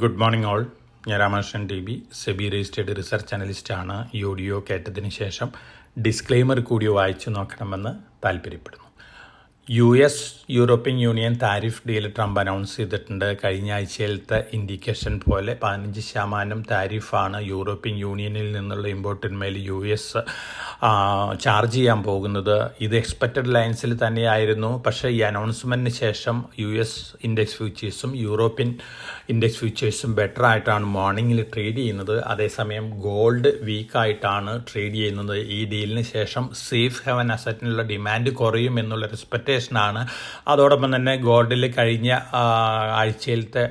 Good morning all. ഞാൻ Ramakrishnan T B, SEBI registered research അനലിസ്റ്റാണ്. ഈ ഓഡിയോ കേട്ടതിന് ശേഷം ഡിസ്ക്ലെയിമർ കൂടി വായിച്ചു നോക്കണമെന്ന് താല്പര്യപ്പെടുന്നു. European Union tariff deal Trump announce ചെയ്തിട്ടുണ്ട്. കഴിഞ്ഞ ആഴ്ചയിലത്തെ ഇൻഡിക്കേഷൻ പോലെ 15% താരിഫാണ് യൂറോപ്യൻ യൂണിയനിൽ നിന്നുള്ള ഇമ്പോർട്ടിന്മേൽ ചാർജ് ചെയ്യാൻ പോകുന്നത്. ഇത് എക്സ്പെക്റ്റഡ് ലൈൻസിൽ തന്നെയായിരുന്നു. പക്ഷേ ഈ അനൗൺസ്മെൻറ്റിന് ശേഷം US ഇൻഡെക്സ് ഫ്യൂച്ചേഴ്സും യൂറോപ്യൻ ഇൻഡെക്സ് ഫ്യൂച്ചേഴ്സും ബെറ്റർ ആയിട്ടാണ് മോർണിംഗിൽ ട്രേഡ് ചെയ്യുന്നത്. അതേസമയം ഗോൾഡ് വീക്കായിട്ടാണ് ട്രേഡ് ചെയ്യുന്നത്. ഈ ഡീലിന് ശേഷം സേഫ് ഹെവൻ അസറ്റിനുള്ള ഡിമാൻഡ് കുറയും എന്നുള്ളൊരു എക്സ്പെക്റ്റേഷനാണ്. അതോടൊപ്പം തന്നെ ഗോൾഡിൽ കഴിഞ്ഞ ആഴ്ചയിലത്തെ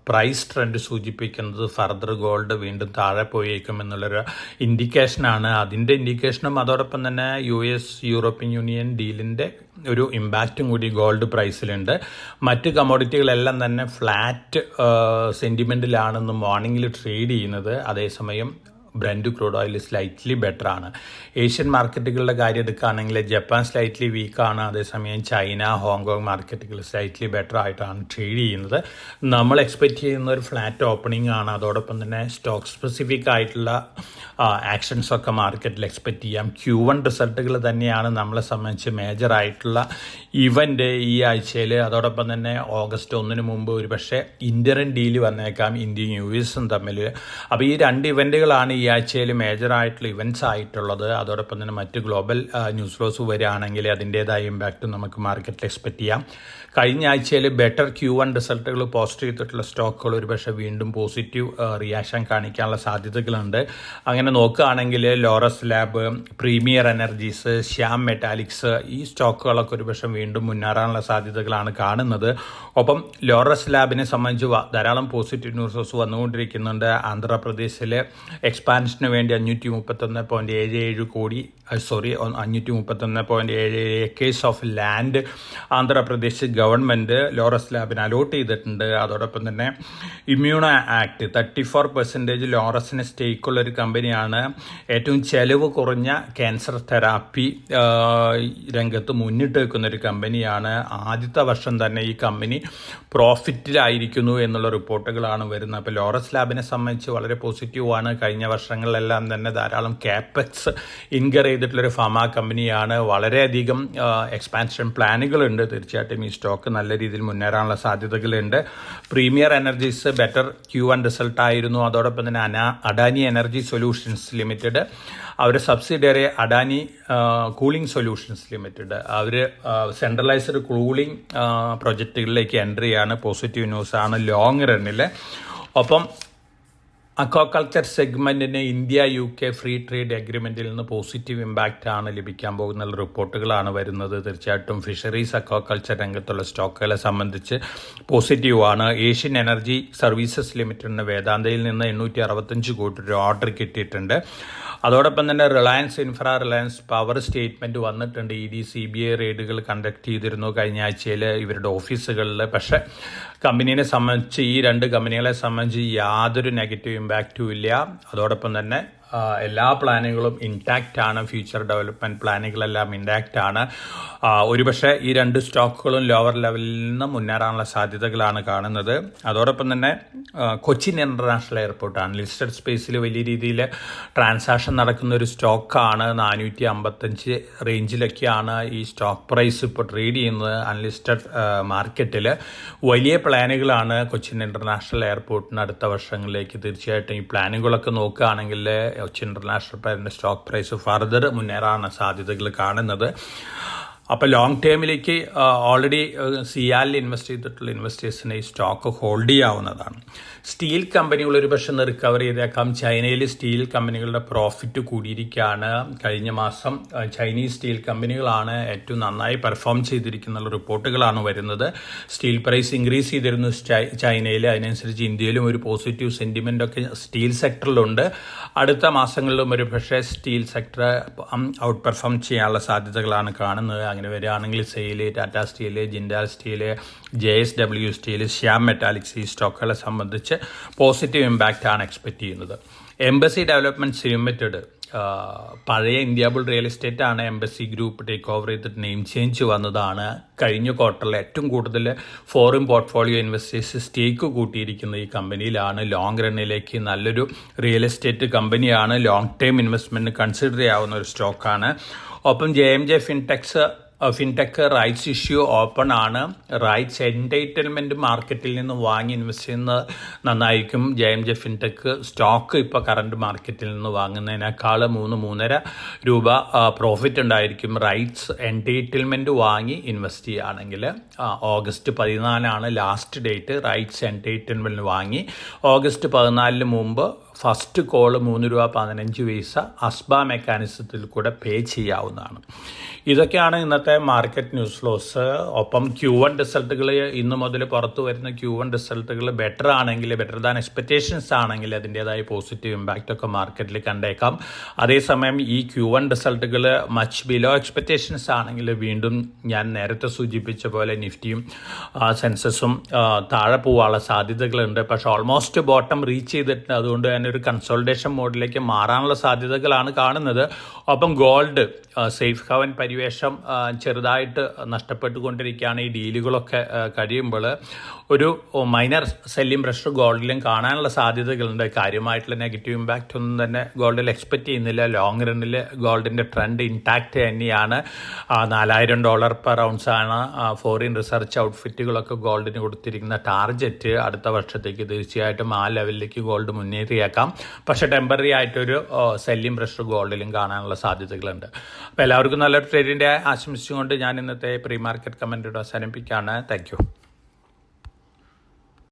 പ്രൈസ് ട്രെൻഡ് സൂചിപ്പിക്കുന്നത് ഫർദർ ഗോൾഡ് വീണ്ടും താഴെ പോയേക്കും എന്നുള്ളൊരു ഇൻഡിക്കേഷനാണ്. അതിൻ്റെ ഇൻഡിക്കേഷനും അതോടൊപ്പം തന്നെ യൂറോപ്യൻ യൂണിയൻ ഡീലിൻ്റെ ഒരു ഇമ്പാക്റ്റും കൂടി ഗോൾഡ് പ്രൈസിലുണ്ട്. മറ്റ് കമ്മോഡിറ്റികളെല്ലാം തന്നെ ഫ്ലാറ്റ് സെൻറ്റിമെൻറ്റിലാണെന്ന് മോർണിംഗിൽ ട്രേഡ് ചെയ്യുന്നത്. അതേസമയം Brent crude oil slightly better ആണ്. ഏഷ്യൻ മാർക്കറ്റുകളുടെ കാര്യം എടുക്കുകയാണെങ്കിൽ ജപ്പാൻ സ്ലൈറ്റ്ലി വീക്കാണ്. അതേസമയം ചൈന, ഹോങ്കോങ് മാർക്കറ്റുകൾ സ്ലൈറ്റ്ലി ബെറ്റർ ആയിട്ടാണ് ട്രേഡ് ചെയ്യുന്നത്. നമ്മൾ എക്സ്പെക്റ്റ് ചെയ്യുന്ന ഒരു ഫ്ലാറ്റ് ഓപ്പണിംഗ് ആണ്. അതോടൊപ്പം തന്നെ സ്റ്റോക്ക് സ്പെസിഫിക് ആയിട്ടുള്ള ആക്ഷൻസൊക്കെ മാർക്കറ്റിൽ എക്സ്പെക്റ്റ് ചെയ്യാം. Q1 റിസൾട്ടുകൾ തന്നെയാണ് നമ്മളെ സംബന്ധിച്ച് മേജർ ആയിട്ടുള്ള ഇവൻ്റ് ഈ ആഴ്ചയിൽ. അതോടൊപ്പം തന്നെ ഓഗസ്റ്റ് 1 മുമ്പ് ഒരു പക്ഷേ ഇന്ററിം ഡീൽ വന്നേക്കാം ഇന്ത്യയും US തമ്മിൽ. അപ്പോൾ ഈ രണ്ട് ഇവൻറ്റുകളാണ് ഈ ആഴ്ചയിൽ മേജർ ആയിട്ടുള്ള ഇവൻറ്റ്സ് ആയിട്ടുള്ളത്. അതോടൊപ്പം തന്നെ മറ്റ് ഗ്ലോബൽ ന്യൂസ് ഫ്ലോസ് വരികയാണെങ്കിൽ അതിൻ്റേതായ ഇമ്പാക്റ്റും നമുക്ക് മാർക്കറ്റിൽ എക്സ്പെക്റ്റ് ചെയ്യാം. കഴിഞ്ഞ ആഴ്ചയിൽ ബെറ്റർ Q1 റിസൾട്ടുകൾ പോസ്റ്റ് ചെയ്തിട്ടുള്ള സ്റ്റോക്കുകൾ ഒരുപക്ഷെ വീണ്ടും പോസിറ്റീവ് റിയാക്ഷൻ കാണിക്കാനുള്ള സാധ്യതകളുണ്ട്. അങ്ങനെ നോക്കുകയാണെങ്കിൽ ലോറസ് ലാബ്, പ്രീമിയർ എനർജീസ്, ശ്യാം മെറ്റാലിക്സ് ഈ സ്റ്റോക്കുകളൊക്കെ ഒരുപക്ഷെ വീണ്ടും മുന്നേറാനുള്ള സാധ്യതകളാണ് കാണുന്നത്. ഒപ്പം ലോറസ് ലാബിനെ സംബന്ധിച്ച് ധാരാളം പോസിറ്റീവ് ന്യൂസസ് വന്നുകൊണ്ടിരിക്കുന്നുണ്ട്. ആന്ധ്രാപ്രദേശിലെ എക്സ്പാൻഷന് വേണ്ടി 531.77 കോടി 531.77 acres of land Andhra Pradesh government Laurus ലാബിന് അലോട്ട് ചെയ്തിട്ടുണ്ട്. അതോടൊപ്പം തന്നെ ഇമ്മ്യൂണോ ആക്ട് 34% ലോറസിന് സ്റ്റേക്കുള്ള ഒരു കമ്പനിയാണ്. ഏറ്റവും ചെലവ് കുറഞ്ഞ ക്യാൻസർ തെറാപ്പി രംഗത്ത് മുന്നിട്ട് വെക്കുന്ന ഒരു കമ്പനിയാണ്. ആദ്യത്തെ വർഷം തന്നെ ഈ കമ്പനി പ്രോഫിറ്റിലായിരിക്കുന്നു എന്നുള്ള റിപ്പോർട്ടുകളാണ് വരുന്നത്. അപ്പോൾ ലോറസ് ലാബിനെ സംബന്ധിച്ച് വളരെ പോസിറ്റീവാണ്. കഴിഞ്ഞ വർഷങ്ങളിലെല്ലാം തന്നെ ധാരാളം ക്യാപെക്സ് ഇൻകർ ചെയ്തിട്ടുള്ളൊരു ഫാർമ കമ്പനിയാണ്. വളരെയധികം എക്സ്പാൻഷൻ പ്ലാനുകളുണ്ട്. തീർച്ചയായിട്ടും ഈ സ്റ്റോക്ക് നല്ല രീതിയിൽ മുന്നേറാനുള്ള സാധ്യതകളുണ്ട്. പ്രീമിയർ എനർജീസ് ബെറ്റർ Q1 റിസൾട്ടായിരുന്നു. അതോടൊപ്പം തന്നെ അഡാനി എനർജി സൊല്യൂഷൻസ് ലിമിറ്റഡ്, അവരുടെ subsidiary Adani cooling solutions limited, അവർ സെൻട്രലൈസ്ഡ് കൂളിംഗ് പ്രൊജക്റ്റുകളിലേക്ക് എൻട്രി ചെയ്യാണ്. പോസിറ്റീവ് ന്യൂസാണ് ലോങ് റണ്ണിൽ. ഒപ്പം അക്വാകൾച്ചർ സെഗ്മെൻറ്റിന് ഇന്ത്യ UK ഫ്രീ ട്രേഡ് അഗ്രിമെൻറ്റിൽ നിന്ന് പോസിറ്റീവ് ഇമ്പാക്റ്റ് ആണ് ലഭിക്കാൻ പോകുന്ന റിപ്പോർട്ടുകളാണ് വരുന്നത്. തീർച്ചയായിട്ടും ഫിഷറീസ് അക്വാകൾച്ചർ രംഗത്തുള്ള സ്റ്റോക്കുകളെ സംബന്ധിച്ച് പോസിറ്റീവാണ്. ഏഷ്യൻ എനർജി സർവീസസ് ലിമിറ്റഡിന് വേദാന്തയിൽ നിന്ന് 865 കോടി രൂപ ഓർഡർ കിട്ടിയിട്ടുണ്ട്. അതോടൊപ്പം തന്നെ റിലയൻസ് പവർ സ്റ്റേറ്റ്മെൻറ്റ് വന്നിട്ടുണ്ട്. ED CBI റെയ്ഡുകൾ കണ്ടക്ട് ചെയ്തിരുന്നു കഴിഞ്ഞ ആഴ്ചയിൽ ഇവരുടെ ഓഫീസുകളിൽ. പക്ഷേ കമ്പനീനെ സംബന്ധിച്ച് ഈ രണ്ട് കമ്പനികളെ സംബന്ധിച്ച് യാതൊരു നെഗറ്റീവ് ഇമ്പാക്റ്റും ഇല്ല. അതോടൊപ്പം തന്നെ എല്ലാ പ്ലാനുകളും ഇൻടാക്റ്റ് ആണ്. ഫ്യൂച്ചർ ഡെവലപ്മെൻറ്റ് പ്ലാനുകളെല്ലാം ഇൻടാക്റ്റ് ആണ്. ഒരുപക്ഷെ ഈ രണ്ട് സ്റ്റോക്കുകളും ലോവർ ലെവലിൽ നിന്ന് മുന്നേറാനുള്ള സാധ്യതകളാണ് കാണുന്നത്. അതോടൊപ്പം തന്നെ കൊച്ചിൻ ഇൻ്റർനാഷണൽ എയർപോർട്ടാണ് ലിസ്റ്റഡ് സ്പേസിൽ വലിയ രീതിയിൽ ട്രാൻസാക്ഷൻ നടക്കുന്ന ഒരു സ്റ്റോക്കാണ്. 455 റേഞ്ചിലൊക്കെയാണ് ഈ സ്റ്റോക്ക് പ്രൈസ് ഇപ്പോൾ ട്രേഡ് ചെയ്യുന്നത് അൺലിസ്റ്റഡ് മാർക്കറ്റിൽ. വലിയ പ്ലാനുകളാണ് കൊച്ചിൻ ഇൻ്റർനാഷണൽ എയർപോർട്ടിന് അടുത്ത വർഷങ്ങളിലേക്ക്. തീർച്ചയായിട്ടും ഈ പ്ലാനുകളൊക്കെ നോക്കുകയാണെങ്കിൽ Cochin international stock price further മുന്നേറാനുള്ള സാധ്യതകൾ കാണുന്നത്. അപ്പോൾ ലോങ് ടേമിലേക്ക് ഓൾറെഡി സിയാലിൽ ഇൻവെസ്റ്റ് ചെയ്തിട്ടുള്ള ഇൻവെസ്റ്റേഴ്സിന് ഈ സ്റ്റോക്ക് ഹോൾഡ് ചെയ്യാവുന്നതാണ്. സ്റ്റീൽ കമ്പനികൾ ഒരു പക്ഷേ റിക്കവർ ചെയ്തേക്കാം. ചൈനയിൽ സ്റ്റീൽ കമ്പനികളുടെ പ്രോഫിറ്റ് കൂടിയിരിക്കുകയാണ്. കഴിഞ്ഞ മാസം ചൈനീസ് സ്റ്റീൽ കമ്പനികളാണ് ഏറ്റവും നന്നായി പെർഫോം ചെയ്തിരിക്കുന്ന റിപ്പോർട്ടുകളാണ് വരുന്നത്. സ്റ്റീൽ പ്രൈസ് ഇൻക്രീസ് ചെയ്തിരുന്നു ചൈനയിൽ. അതിനനുസരിച്ച് ഇന്ത്യയിലും ഒരു പോസിറ്റീവ് സെൻറ്റിമെൻ്റ് ഒക്കെ സ്റ്റീൽ സെക്ടറിലുണ്ട്. അടുത്ത മാസങ്ങളിലും ഒരു പക്ഷേ സ്റ്റീൽ സെക്ടർ ഔട്ട് പെർഫോം ചെയ്യാനുള്ള സാധ്യതകളാണ് കാണുന്നത്. അങ്ങനെ വരികയാണെങ്കിൽ sale, Tata steel, Jindal steel, JSW steel, Shyam Metalics ഈ സ്റ്റോക്കുകളെ സംബന്ധിച്ച് പോസിറ്റീവ് ഇമ്പാക്റ്റ് ആണ് എക്സ്പെക്റ്റ് ചെയ്യുന്നത്. എംബസി ഡെവലപ്മെൻറ്റ്സ് ലിമിറ്റഡ് പഴയ ഇന്ത്യ ബുൾ റിയൽ എസ്റ്റേറ്റ് ആണ് എംബസി ഗ്രൂപ്പ് ടേക്ക് ഓവർ ചെയ്തിട്ട് നെയിം ചേഞ്ച് വന്നതാണ്. കഴിഞ്ഞ ക്വാർട്ടറിൽ ഏറ്റവും കൂടുതൽ ഫോറിൻ പോർട്ട്ഫോളിയോ ഇൻവെസ്റ്റേഴ്സ് സ്റ്റേക്ക് കൂട്ടിയിരിക്കുന്ന ഈ കമ്പനിയിലാണ്. ലോങ് റണ്ണിലേക്ക് നല്ലൊരു റിയൽ എസ്റ്റേറ്റ് കമ്പനിയാണ്. ലോങ് ടേം ഇൻവെസ്റ്റ്മെൻറ്റ് കൺസിഡർ ചെയ്യാവുന്ന ഒരു സ്റ്റോക്കാണ്. ഒപ്പം JMJ fintech rights issue open ആണ്. റൈറ്റ്സ് എൻറ്റൈറ്റിൽമെൻറ്റ് മാർക്കറ്റിൽ നിന്ന് വാങ്ങി ഇൻവെസ്റ്റ് ചെയ്യുന്നത് നന്നായിരിക്കും. JMJ ഫിൻടെക് സ്റ്റോക്ക് ഇപ്പോൾ കറണ്ട് മാർക്കറ്റിൽ നിന്ന് വാങ്ങുന്നതിനേക്കാൾ 3-3.5 രൂപ പ്രോഫിറ്റ് ഉണ്ടായിരിക്കും റൈറ്റ്സ് എൻറ്റൈറ്റിൽമെൻറ്റ് വാങ്ങി ഇൻവെസ്റ്റ് ചെയ്യുകയാണെങ്കിൽ. August 14 last date rights entitlement വാങ്ങി ഓഗസ്റ്റ് 14 മുമ്പ് ഫസ്റ്റ് കോള് 3.15 രൂപ അസ്ബ മെക്കാനിസത്തിൽ കൂടെ പേ ചെയ്യാവുന്നതാണ്. ഇതൊക്കെയാണ് ഇന്നത്തെ മാർക്കറ്റ് ന്യൂസ് ഫ്ലോസ്. ഒപ്പം Q1 റിസൾട്ടുകൾ ഇന്ന് മുതൽ പുറത്തു വരുന്ന Q1 റിസൾട്ടുകൾ ബെറ്റർ ആണെങ്കിൽ, ബെറ്റർ ദാൻ എക്സ്പെക്റ്റേഷൻസ് ആണെങ്കിൽ അതിൻ്റേതായ പോസിറ്റീവ് ഇമ്പാക്റ്റ് ഒക്കെ മാർക്കറ്റിൽ കണ്ടേക്കാം. അതേസമയം ഈ Q1 റിസൾട്ടുകൾ മച്ച് ബിലോ എക്സ്പെക്റ്റേഷൻസ് ആണെങ്കിൽ വീണ്ടും ഞാൻ നേരത്തെ സൂചിപ്പിച്ച പോലെ നിഫ്റ്റിയും സെൻസസും താഴെ പോകാനുള്ള സാധ്യതകളുണ്ട്. പക്ഷേ ഓൾമോസ്റ്റ് ബോട്ടം റീച്ച് ചെയ്തിട്ടുണ്ട്. അതുകൊണ്ട് തന്നെ ഒരു കൺസോൾട്ടേഷൻ മോഡിലേക്ക് മാറാനുള്ള സാധ്യതകളാണ് കാണുന്നത്. ഒപ്പം ഗോൾഡ് സേഫ് ഹവൻ പരിവേഷം ചെറുതായിട്ട് നഷ്ടപ്പെട്ടുകൊണ്ടിരിക്കുകയാണ്. ഈ ഡീലുകളൊക്കെ കഴിയുമ്പോൾ ഒരു മൈനർ സെല്ലിംഗ് പ്രഷർ ഗോൾഡിലും കാണാനുള്ള സാധ്യതകളുണ്ട്. കാര്യമായിട്ടുള്ള നെഗറ്റീവ് ഇമ്പാക്റ്റ് ഒന്നും തന്നെ ഗോൾഡിൽ എക്സ്പെക്റ്റ് ചെയ്യുന്നില്ല. ലോങ് റണ്ണിൽ ഗോൾഡിൻ്റെ ട്രെൻഡ് ഇൻടാക്റ്റ് തന്നെയാണ്. $4,000 പെർ ഔൺസാണ് ഫോറിൻ റിസർച്ച് ഔട്ട്ഫിറ്റുകളൊക്കെ ഗോൾഡിന് കൊടുത്തിരിക്കുന്ന ടാർഗറ്റ്. അടുത്ത വർഷത്തേക്ക് തീർച്ചയായിട്ടും ആ ലെവലിലേക്ക് ഗോൾഡ് മുന്നേറിയേക്കാം. പക്ഷേ ടെമ്പററി ആയിട്ടൊരു സെല്ലിംഗ് പ്രഷർ ഗോൾഡിലും കാണാനുള്ള സാധ്യതകളുണ്ട്. അപ്പോൾ എല്ലാവർക്കും നല്ലൊരു ട്രേഡിൻ്റെ ആശംസിച്ചുകൊണ്ട് ഞാൻ ഇന്നത്തെ പ്രീ മാർക്കറ്റ് കമൻറ്റ് അവസാനിപ്പിക്കുകയാണ്. Thank you.